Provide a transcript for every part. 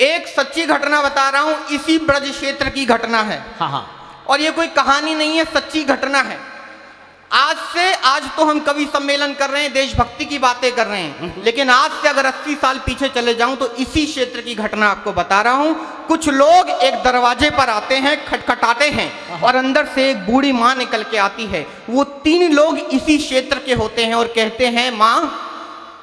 एक सच्ची घटना बता रहा हूं, इसी ब्रज क्षेत्र की घटना है। हाँ हाँ। और ये कोई कहानी नहीं है, सच्ची घटना है। आज तो हम कवि सम्मेलन कर रहे हैं, देशभक्ति की बातें कर रहे हैं, लेकिन आज से अगर 80 साल पीछे चले जाऊं तो इसी क्षेत्र की घटना आपको बता रहा हूं। कुछ लोग एक दरवाजे पर आते हैं, खटखटाते हैं और अंदर से एक बूढ़ी माँ निकल के आती है। वो 3 लोग इसी क्षेत्र के होते हैं और कहते हैं, माँ,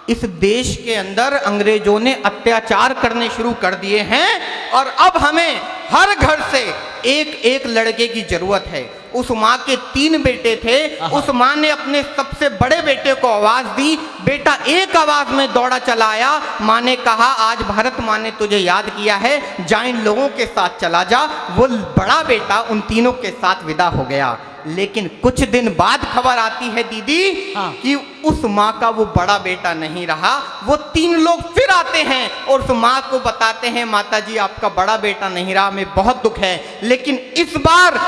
इस देश के अंदर अंग्रेजों ने अत्याचार करने शुरू कर दिए हैं और अब हमें हर घर से एक एक लड़के की जरूरत है। उस माँ के 3 बेटे थे। उस माँ ने अपने सबसे बड़े बेटे को आवाज दी। बेटा एक आवाज में दौड़ा चला आया। माँ ने कहा, आज भारत माँ ने तुझे याद किया है, जा इन लोगों के साथ चला जा। वो बड़ा बेटा उन तीनों के साथ विदा हो गया। लेकिन कुछ दिन बाद खबर आती है दीदी कि उस माँ का वो बड़ा बेटा नहीं रहा। वो 3 लोग फिर आते हैं और उस माँ को बताते हैं, माता जी आपका बड़ा बेटा नहीं रहा, हमें बहुत दुख है। लेकिन इस बार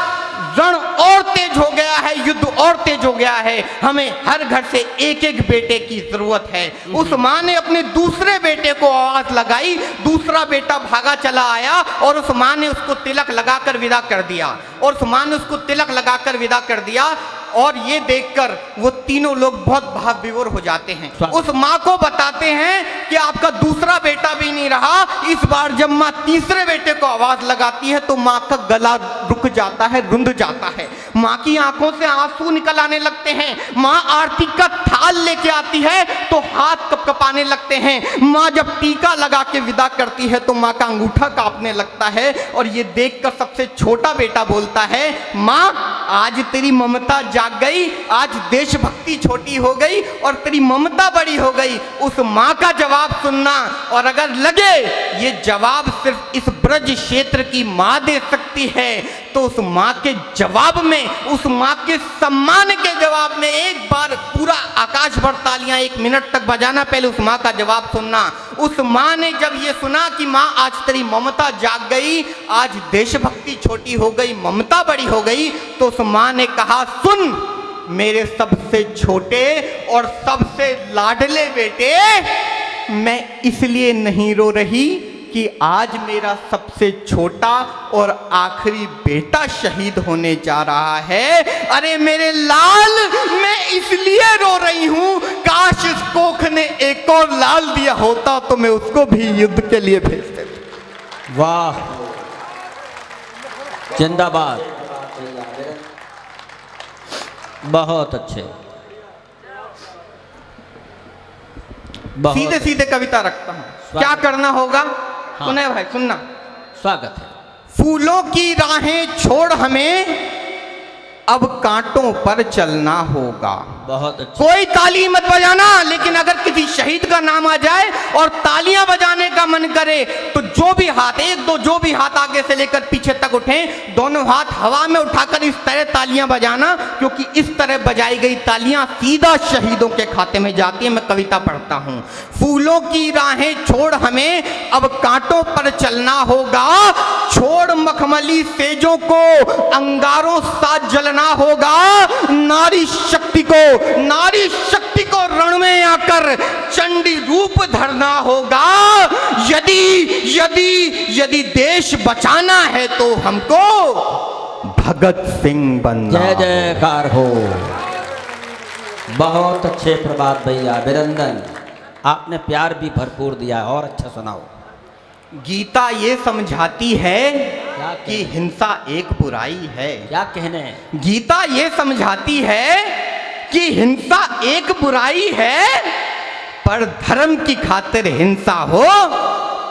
रण और तेज हो गया है, युद्ध और तेज हो गया है, हमें हर घर से एक एक बेटे की जरूरत है। उस माँ ने अपने दूसरे बेटे को आवाज लगाई। दूसरा बेटा भागा चला आया और उस माँ ने उसको तिलक लगाकर विदा कर दिया। और उस माँ ने उसको तिलक लगाकर विदा कर दिया। और ये देखकर वो तीनों लोग बहुत भाव विभोर हो जाते हैं। उस माँ को बताते हैं कि आपका दूसरा बेटा भी नहीं रहा। इस बार जब माँ तीसरे बेटे को आवाज लगाती है तो माँ का गला रुक जाता है, रुंध जाता है। माँ की आंखों से आंसू निकल आने लगते हैं। माँ आरती का थाल लेके आती है तो हाथ कपकपाने लगते हैं। माँ जब टीका लगा के विदा करती है तो माँ का अंगूठा कांपने लगता है। और ये देखकर सबसे छोटा बेटा बोलता है, माँ आज तेरी ममता जाग गई, आज देशभक्ति छोटी हो गई और तेरी ममता बड़ी हो गई। उस माँ का जवाब सुनना, और अगर लगे ये जवाब सिर्फ इस ब्रज क्षेत्र की माँ दे सकती है तो उस माँ के जवाब में, उस माँ के सम्मान के जवाब में एक बार पूरा आकाश भर तालियां 1 मिनट तक बजाना। पहले उस माँ का जवाब सुनना। उस माँ ने जब ये सुना कि माँ आज तेरी ममता जाग गई, आज देशभक्ति छोटी हो गई, ममता बड़ी हो गई, तो उस माँ ने कहा, सुन मेरे सबसे छोटे और सबसे लाडले बेटे, मैं इसलिए नहीं रो रही कि आज मेरा सबसे छोटा और आखिरी बेटा शहीद होने जा रहा है। अरे मेरे लाल, मैं इसलिए रो रही हूं, काश इस कोख ने एक और लाल दिया होता तो मैं उसको भी युद्ध के लिए भेज देता। वाह, जिंदाबाद, बहुत अच्छे, सीधे सीधे कविता रखता हूं। क्या करना होगा? हाँ। सुने भाई, सुनना। स्वागत है। फूलों की राहें छोड़ हमें अब कांटों पर चलना होगा। बहुत अच्छा। कोई ताली मत बजाना, लेकिन अगर किसी शहीद का नाम आ जाए और तालियां बजाने का मन करे तो जो भी हाथ, 1-2 जो भी हाथ आगे से लेकर पीछे तक उठें, दोनों हाथ हवा में उठाकर इस तरह तालियां बजाना, क्योंकि इस तरह बजाई गई तालियां सीधा शहीदों के खाते में जाती है। मैं कविता पढ़ता हूं। फूलों की राहें छोड़ हमें अब कांटों पर चलना होगा, छोड़ मखमली सेजों को अंगारों साथ जलना होगा, नारी शक्ति को रण में आकर चंडी रूप धरना होगा। यदि देश बचाना है तो हमको भगत सिंह बनना। जय जयकार हो। बहुत अच्छे प्रभात भैया, अभिनंदन। आपने प्यार भी भरपूर दिया, और अच्छा सुनाओ। गीता ये समझाती है कि हिंसा एक बुराई है। क्या कहने? गीता ये समझाती है कि हिंसा एक बुराई है, पर धर्म की खातिर हिंसा हो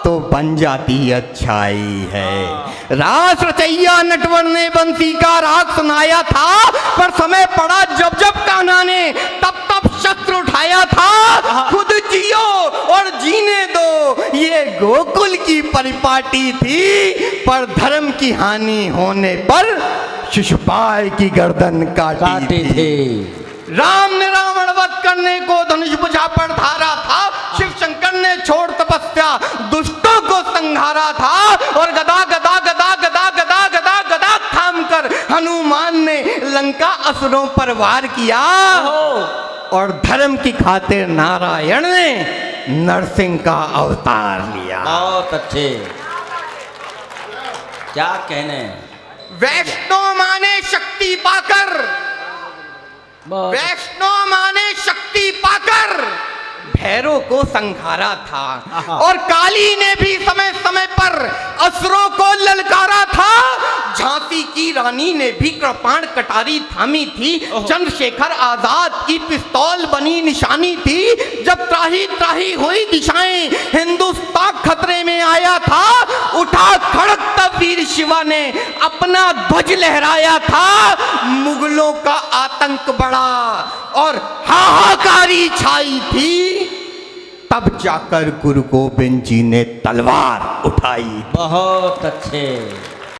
तो बन जाती अच्छाई है। रास रचैया नटवर ने बंसी का राग सुनाया था, पर समय पड़ा जब कान्हा ने तब शस्त्र उठाया था। खुद जियो और जीने दो, ये गोकुल की परिपाटी थी, पर धर्म की हानि होने पर शिशुपाल की गर्दन काटी थी। राम ने रावण वध करने को धनुष बुझा पर धारा था, शिव शंकर ने छोड़ तपस्या दुष्टों को संहारा था, और गदा थाम कर हनुमान ने लंका असुरों पर वार किया, और धर्म की खातिर नारायण ने नरसिंह का अवतार लिया। बहुत अच्छे, क्या कहने। वैष्णो माने शक्ति पाकर, बहुत वैष्णो माने शक्ति पाकर भैरव को संघारा था। और काली ने भी समय समय पर असुरों को ललकारा था। झांसी की रानी ने भी कृपाण कटारी थामी थी। चंद्रशेखर आजाद की पिस्तौल बनी निशानी थी। जब त्राही त्राही हुई दिशाएं, हिंदुस्तान खतरे में आया था। उठा खड़क तब वीर शिवा ने अपना ध्वज लहराया था। मुगलों का आतंक बढ़ा और हाहाकारी छाई थी। तब जाकर गुरु गोविंद जी ने तलवार उठाई। बहुत अच्छे।